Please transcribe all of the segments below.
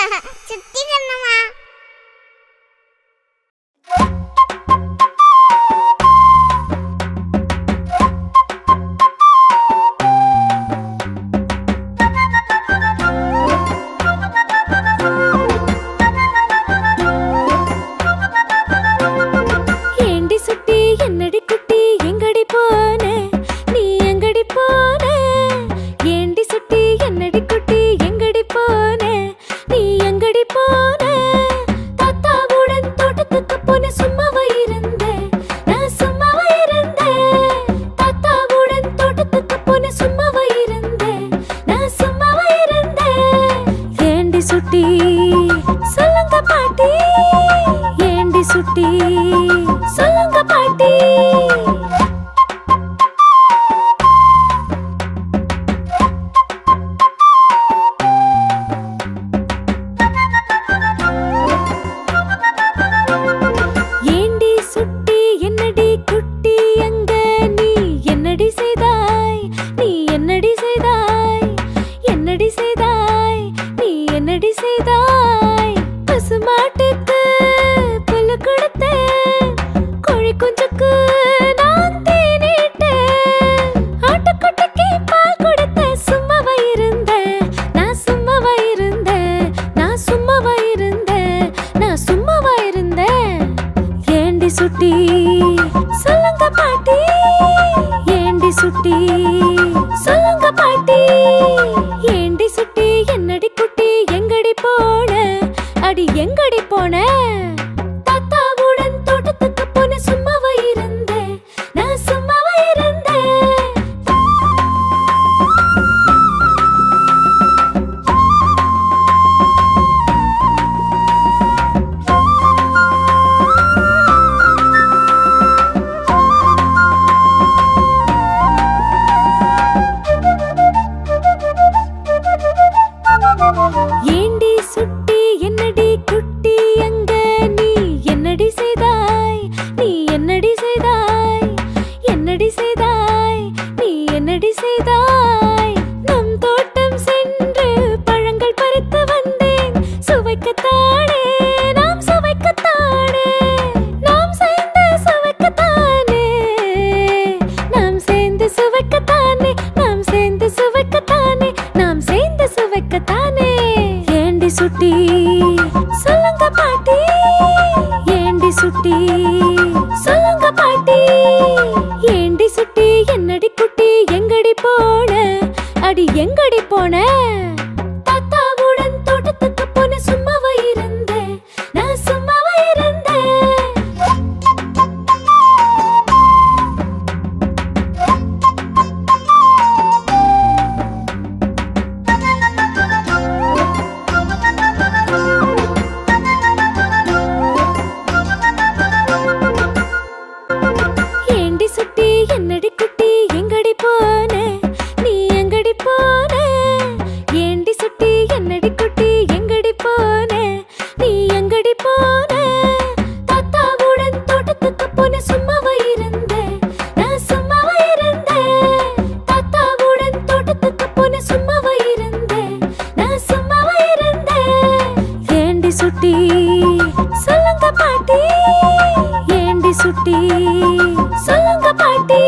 சுத்தி கண்ணம்மா. ஏண்டி சுட்டி என்னடி குட்டி எங்கடி போன நீ எங்கடி போன ஏண்டி சுட்டி என்னடி குட்டி எங்கடி போன நீ எங்கடி போன தாத்தாவுடன் தோட்டத்துக்கு போன சும்மாவா இருந்தேன் நான் சும்மாவா இருந்தேன் தாத்தாவுடன் தோட்டத்துக்கு போன சும்மாவா இருந்தேன் நான் சும்மாவா இருந்தேன் ஏண்டி சுட்டி சொல்லுங்க பாட்டி ஏண்டி சுட்டி சொல்லுங்க பாட்டி ஏண்டி சுட்டி என்னடி குட்டி அங்க நீ என்னடி செய்தாய் நீ என்னடி செய்தாய் என்னடி செய்தாய் நீ என்னடி செய்தாய் பசுமாட்டுக்கு புல்லு கொடுத்தேன் கோழி குஞ்சுக்கு நான் தேனிட்டேன் ஆட்டுக்குட்டிக்கு பால் கொடுத்தேன் சும்மாவா இருந்தேன் நான் சும்மாவா இருந்தேன் நான் சும்மாவா இருந்தேன் நான் சும்மாவா இருந்தேன் ஏண்டி சுட்டி சொல்லுங்க பாட்டி ஏண்டி சுட்டி சொல்லுங்க பாட்டி ஏண்டி சுட்டி என்னடி குட்டி எங்கடி போன அடி எங்கடி போன தாத்தாவுடன் தோட்டத்துக்கு போன சும்மாவா இருந்தேன் நான் சும்மாவா இருந்தேன் ஏண்டி சுட்டி என்னடி குட்டி அங்க நீ என்னடி செய்தாய் நீ என்னடி செய்தாய் என்னடி செய்தாய் நீ என்னடி செய்தாய் நம் தோட்டம் சென்று பழங்கள் பறித்து வந்தேன் சுவைக்கத்தானே நாம் சுவைக்கத்தானே நாம் சேர்ந்து சுவைக்கத்தானே நாம் சேர்ந்து சுவைக்கத்தானே நாம் சேர்ந்து சுவைக்கத்தானே நாம் சேர்ந்து சுவைக்கத்தானே ஏண்டி சுட்டி சொல்லுங்க பாட்டி ஏண்டி சுட்டி சொல்லுங்க பாட்டி ஏண்டி சுட்டி என்னடி குட்டி எங்கடி போன அடி எங்கடி போன தாத்தாவுடன் தோட்டத்துக்கு போன சும்மாவா இருந்தேன் நான் சும்மாவா இருந்தேன் ஏண்டி சுட்டி என்னடி குட்டி எங்கடி போன நீ எங்கடி போன ஏண்டி சுட்டி என்னடி குட்டி எங்கடி போன நீ எங்கடி போன தாத்தாவுடன் தோட்டத்துக்கு போன சும்மாவா இருந்தேன் நான் சும்மாவா இருந்தேன் தாத்தாவுடன் தோட்டத்துக்கு போன சும்மாவா இருந்தேன் நான் சும்மாவா இருந்தேன் ஏண்டி சுட்டி சொல்லுங்க பாட்டி ஏண்டி சுட்டி சொல்லுங்க பாட்டி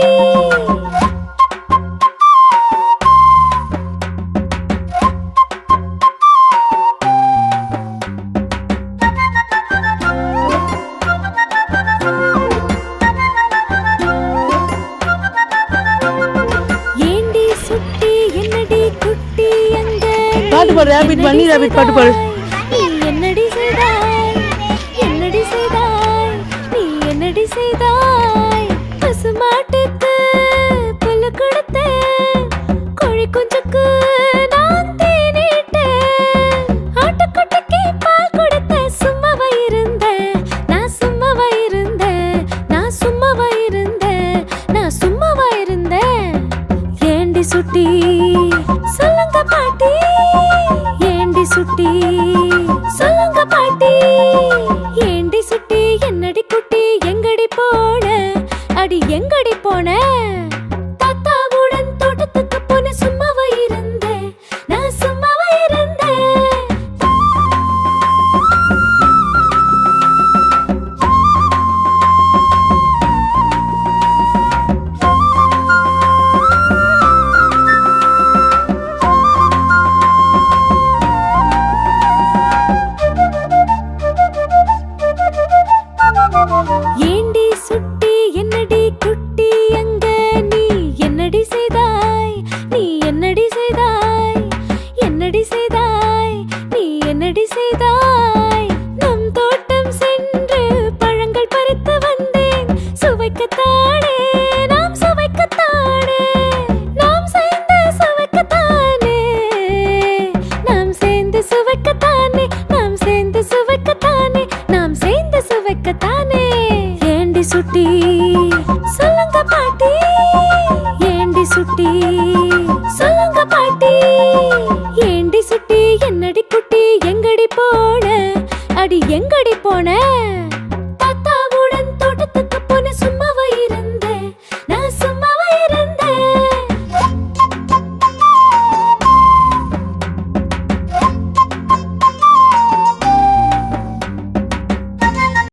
ஏண்டி சுட்டி என்னடி குட்டி அங்க பாட்டு பாடு ரேபிட் பண்ணி ரேபிட் பாட்டு பாடு நீ என்னடி செய்தாய் என்னடி செய்தாய் நீ என்னடி செய்தாய் பசுமாட்டுக்கு புல்லு கொடுத்தேன் கோழி குஞ்சுக்கு நான் தேனிட்டேன் ஆட்டுக்குட்டிக்கு பால் கொடுத்தேன் சும்மாவா இருந்தேன் நான் சும்மாவா இருந்தேன் நான் சும்மாவா இருந்தேன் நான் சும்மாவா இருந்தேன் ஏண்டி சுட்டி சொல்லுங்க பாட்டி ஏண்டி சுட்டி சொல்லுங்க பாட்டி ஏண்டி சுட்டி என்னடி குட்டி எங்கடி போன அடி எங்கடி போன தாத்தாவுடன் தோட்டத்துக்கு போன சும்மாவா இருந்தேன் நான் சும்மாவா இருந்தேன் செய்தாய் நீ என்னடி செய்தாய் நம் தோட்டம் சென்று பழங்கள் பறித்து வந்தேன் சுவைக்கத்தானே நாம் சுவைக்கத்தானே நாம் சேர்ந்து சுவைக்கத்தானே நாம் சேர்ந்து சுவைக்கத்தானே நாம் சேர்ந்து சுவைக்கத்தானே நாம் சேர்ந்து சுவைக்கத்தானே ஏண்டி சுட்டி சொல்லுங்க பாட்டி ஏண்டி சுட்டி சொல்லுங்க பாட்டி ஏண்டி சுட்டி என்னடி குட்டி எங்கடி போன அடி எங்கடி